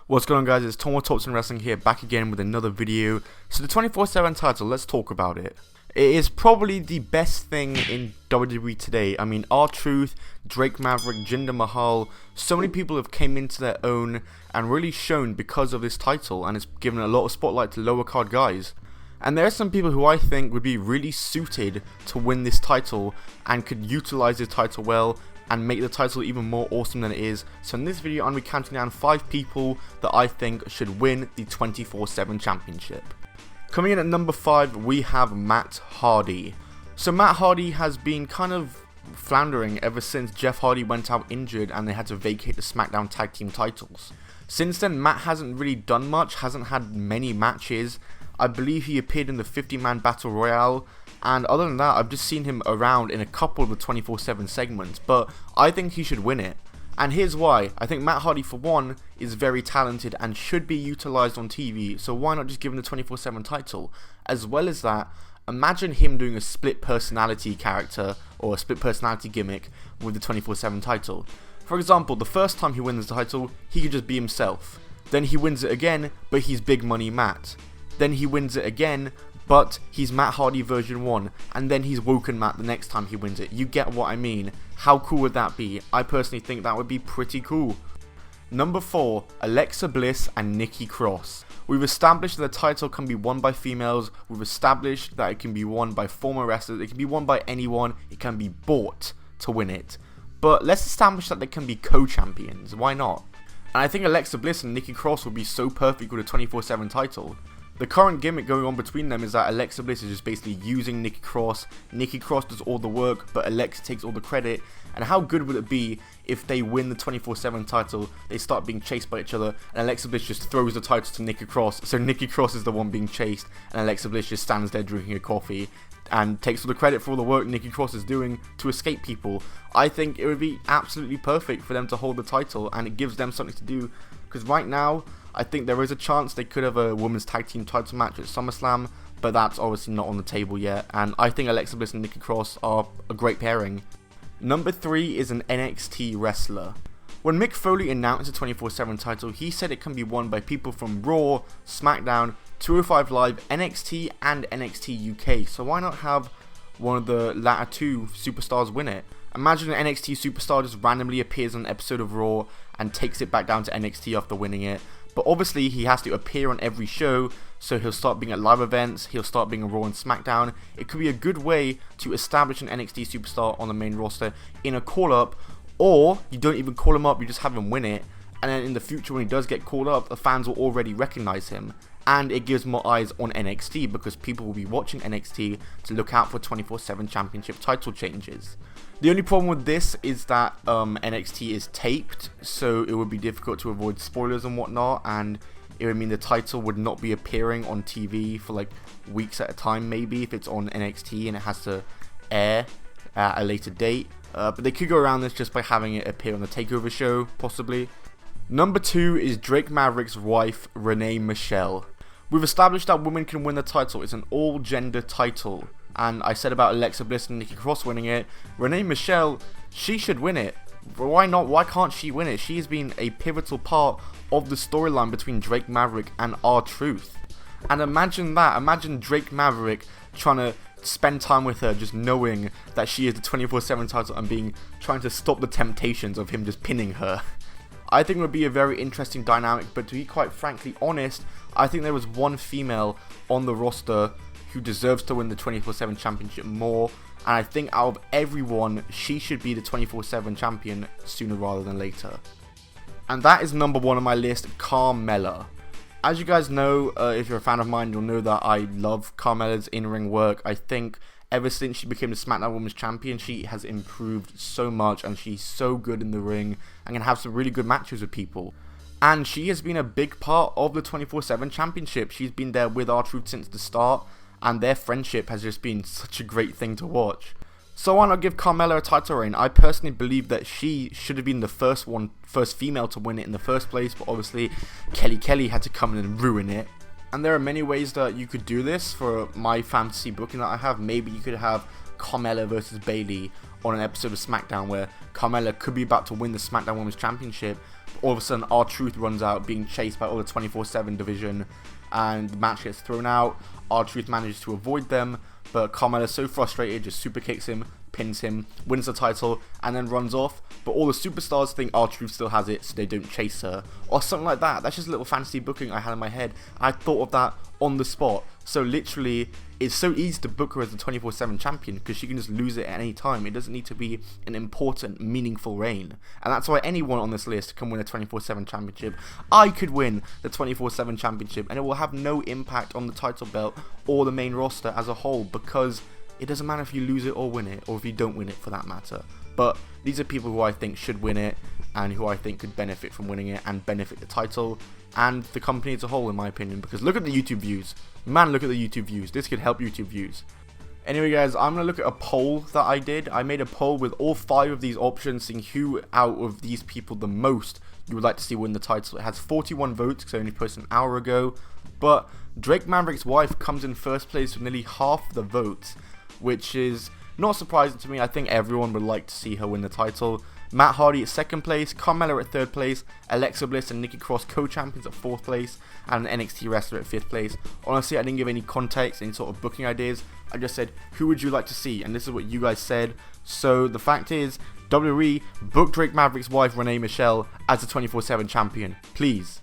What's going on, guys? It's Tom Thompson Wrestling here, back again with another video. So the 24/7 title, let's talk about it. It is probably the best thing in WWE today. I mean, R-Truth, Drake Maverick, Jinder Mahal, so many people have came into their own and really shown because of this title, and it's given a lot of spotlight to lower card guys. And there are some people who I think would be really suited to win this title and could utilize this title well and make the title even more awesome than it is. So in this video, I'm going to be counting down 5 people that I think should win the 24/7 championship. Coming in at number 5, we have Matt Hardy. So Matt Hardy has been kind of floundering ever since Jeff Hardy went out injured and they had to vacate the SmackDown Tag Team titles. Since then, Matt hasn't really done much, hasn't had many matches. I believe he appeared in the 50-man Battle Royale, and other than that, I've just seen him around in a couple of the 24/7 segments, but I think he should win it. And here's why. I think Matt Hardy, for one, is very talented and should be utilized on TV, so why not just give him the 24/7 title? As well as that, imagine him doing a split personality character or a split personality gimmick with the 24/7 title. For example, the first time he wins the title, he could just be himself. Then he wins it again, but he's Big Money Matt. Then he wins it again, but he's Matt Hardy version 1, and then he's Woken Matt the next time he wins it. You get what I mean? How cool would that be? I personally think that would be pretty cool. Number 4, Alexa Bliss and Nikki Cross. We've established that the title can be won by females. We've established that it can be won by former wrestlers. It can be won by anyone. It can be bought to win it. But let's establish that they can be co-champions. Why not? And I think Alexa Bliss and Nikki Cross would be so perfect with a 24/7 title. The current gimmick going on between them is that Alexa Bliss is just basically using Nikki Cross. Nikki Cross does all the work, but Alexa takes all the credit. And how good would it be if they win the 24/7 title, they start being chased by each other, and Alexa Bliss just throws the title to Nikki Cross, so Nikki Cross is the one being chased, and Alexa Bliss just stands there drinking a coffee and takes all the credit for all the work Nikki Cross is doing to escape people. I think it would be absolutely perfect for them to hold the title, and it gives them something to do, because right now, I think there is a chance they could have a women's tag team title match at SummerSlam, but that's obviously not on the table yet, and I think Alexa Bliss and Nikki Cross are a great pairing. Number 3 is an NXT wrestler. When Mick Foley announced the 24/7 title, he said it can be won by people from Raw, SmackDown, 205 Live, NXT, and NXT UK, so why not have one of the latter two superstars win it? Imagine an NXT superstar just randomly appears on an episode of Raw and takes it back down to NXT after winning it. But obviously he has to appear on every show, so he'll start being at live events, he'll start being on Raw and SmackDown. It could be a good way to establish an NXT superstar on the main roster in a call-up, or you don't even call him up, you just have him win it, and then in the future when he does get called up, the fans will already recognize him. And it gives more eyes on NXT because people will be watching NXT to look out for 24/7 championship title changes. The only problem with this is that NXT is taped, so it would be difficult to avoid spoilers and whatnot, and it would mean the title would not be appearing on TV for like weeks at a time, maybe, if it's on NXT and it has to air at a later date. But they could go around this just by having it appear on the TakeOver show, possibly. Number 2 is Drake Maverick's wife, Renee Michelle. We've established that women can win the title. It's an all-gender title. And I said about Alexa Bliss and Nikki Cross winning it. Renee Michelle, she should win it. Why not? Why can't she win it? She has been a pivotal part of the storyline between Drake Maverick and R-Truth. And imagine that. Imagine Drake Maverick trying to spend time with her, just knowing that she is the 24/7 title and trying to stop the temptations of him just pinning her. I think it would be a very interesting dynamic, but to be quite frankly honest, I think there was one female on the roster who deserves to win the 24/7 championship more, and I think out of everyone, she should be the 24/7 champion sooner rather than later. And that is number 1 on my list, Carmella. As you guys know, if you're a fan of mine, you'll know that I love Carmella's in-ring work. I think ever since she became the SmackDown Women's Champion, she has improved so much, and she's so good in the ring and can have some really good matches with people. And she has been a big part of the 24/7 championship. She's been there with R-Truth since the start, and their friendship has just been such a great thing to watch. So why not give Carmella a title reign? I personally believe that she should have been the first female to win it in the first place, but obviously Kelly had to come in and ruin it. And there are many ways that you could do this for my fantasy booking that I have. Maybe you could have Carmella versus Bayley on an episode of SmackDown where Carmella could be about to win the SmackDown Women's Championship. All of a sudden, R-Truth runs out being chased by all the 24/7 division, and the match gets thrown out. R-Truth manages to avoid them, but Carmella's so frustrated, just super kicks him, pins him, wins the title, and then runs off. But all the superstars think R-Truth still has it, so they don't chase her, or something like that. That's just a little fantasy booking I had in my head. I thought of that on the spot. So literally, it's so easy to book her as the 24/7 champion because she can just lose it at any time. It doesn't need to be an important, meaningful reign. And that's why anyone on this list can win a 24/7 championship. I could win the 24/7 championship, and it will have no impact on the title belt or the main roster as a whole, because it doesn't matter if you lose it or win it, or if you don't win it for that matter. But these are people who I think should win it, and who I think could benefit from winning it and benefit the title and the company as a whole, in my opinion. Because look at the YouTube views. Man, look at the YouTube views. This could help YouTube views. Anyway guys, I'm going to look at a poll that I did. I made a poll with all 5 of these options, seeing who out of these people the most you would like to see win the title. It has 41 votes because I only posted an hour ago. But Drake Maverick's wife comes in first place with nearly half the votes, which is not surprising to me. I think everyone would like to see her win the title. Matt Hardy at 2nd place, Carmella at 3rd place, Alexa Bliss and Nikki Cross co-champions at 4th place, and an NXT wrestler at 5th place. Honestly, I didn't give any context, any sort of booking ideas. I just said, who would you like to see? And this is what you guys said. So the fact is, WWE, book Drake Maverick's wife Renee Michelle as the 24/7 champion, please.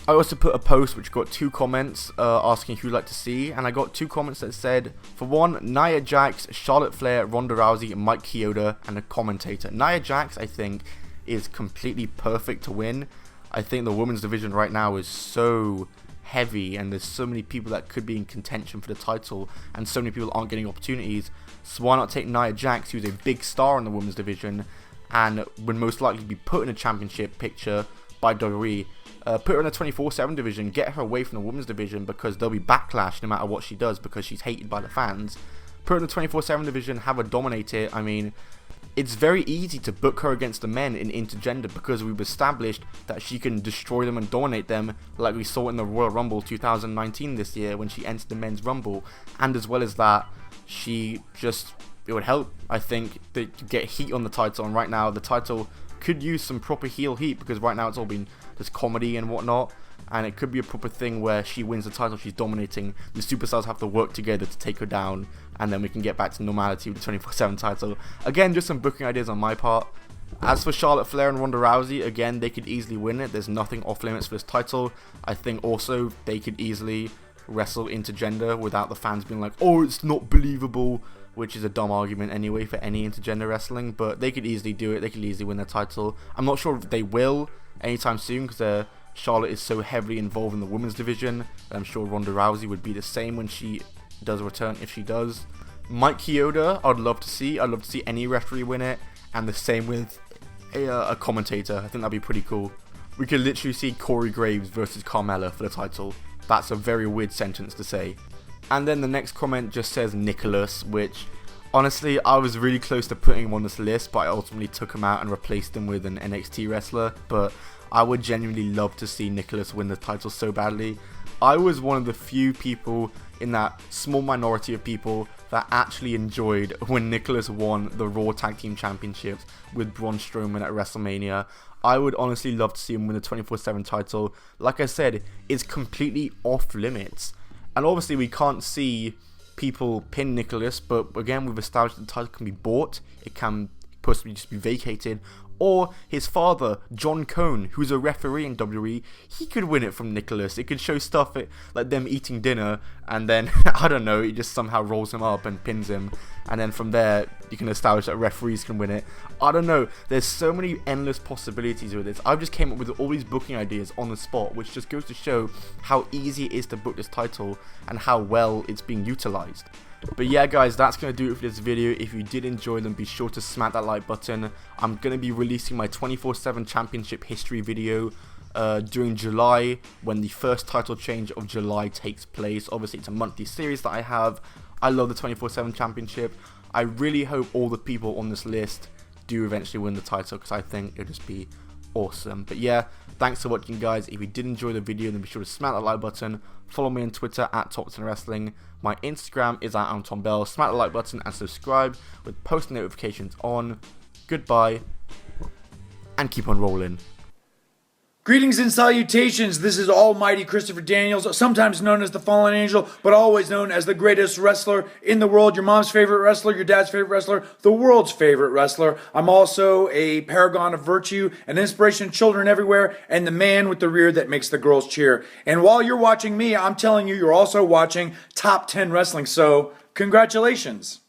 I also put a post which got 2 comments asking who you'd like to see, and I got 2 comments that said, for one, Nia Jax, Charlotte Flair, Ronda Rousey, and Mike Chioda, and a commentator. Nia Jax, I think, is completely perfect to win. I think the women's division right now is so heavy, and there's so many people that could be in contention for the title, and so many people aren't getting opportunities. So why not take Nia Jax, who's a big star in the women's division, and would most likely be put in a championship picture by WWE. Put her in the 24/7 division, get her away from the women's division, because there'll be backlash no matter what she does, because she's hated by the fans. Put her in the 24/7 division, have her dominate it. I mean, it's very easy to book her against the men in intergender, because we've established that she can destroy them and dominate them, like we saw in the Royal Rumble 2019 this year when she entered the men's rumble. And as well as that, it would help, I think, to get heat on the title. And right now the title could use some proper heel heat, because right now it's all been just comedy and whatnot, and it could be a proper thing where she wins the title, she's dominating, the superstars have to work together to take her down, and then we can get back to normality with the 24/7 title. Again, just some booking ideas on my part. As for Charlotte Flair and Ronda Rousey, again, they could easily win it. There's nothing off limits for this title. I think also they could easily wrestle intergender without the fans being like, oh, it's not believable, which is a dumb argument anyway for any intergender wrestling. But they could easily do it. They could easily win their title. I'm not sure if they will anytime soon, because Charlotte is so heavily involved in the women's division. I'm sure Ronda Rousey would be the same when she does return, if she does. Mike Chioda, I'd love to see. I'd love to see any referee win it, and the same with a commentator. I think that'd be pretty cool. We could literally see Corey Graves versus Carmella for the title. That's a very weird sentence to say. And then the next comment just says Nikolas, which honestly I was really close to putting him on this list, but I ultimately took him out and replaced him with an NXT wrestler. But I would genuinely love to see Nikolas win the title so badly. I was one of the few people in that small minority of people that actually enjoyed when Nikolas won the Raw Tag Team Championships with Braun Strowman at WrestleMania. I would honestly love to see him win the 24/7 title. Like I said, it's completely off limits. And obviously we can't see people pin Nikolas, but again, we've established that the title can be bought, it can possibly just be vacated, or his father, John Cone, who's a referee in WWE, he could win it from Nikolas. It could show stuff like them eating dinner, and then, I don't know, he just somehow rolls him up and pins him, and then from there, you can establish that referees can win it. I don't know, there's so many endless possibilities with this. I've just came up with all these booking ideas on the spot, which just goes to show how easy it is to book this title, and how well it's being utilized. But yeah guys, that's going to do it for this video. If you did enjoy them, be sure to smack that like button. I'm going to be releasing my 24/7 championship history video during July, when the first title change of July takes place. Obviously it's a monthly series that I have. I love the 24/7 championship. I really hope all the people on this list do eventually win the title, because I think it'll just be awesome. But yeah, thanks for watching, guys. If you did enjoy the video, then be sure to smack that like button. Follow me on Twitter at Wrestling. My Instagram is at Tom Bell. Smack the like button and subscribe with post notifications on. Goodbye, and keep on rolling. Greetings and salutations. This is Almighty Christopher Daniels, sometimes known as the Fallen Angel, but always known as the greatest wrestler in the world. Your mom's favorite wrestler, your dad's favorite wrestler, the world's favorite wrestler. I'm also a paragon of virtue, an inspiration to children everywhere, and the man with the rear that makes the girls cheer. And while you're watching me, I'm telling you, you're also watching Top 10 Wrestling. So, congratulations.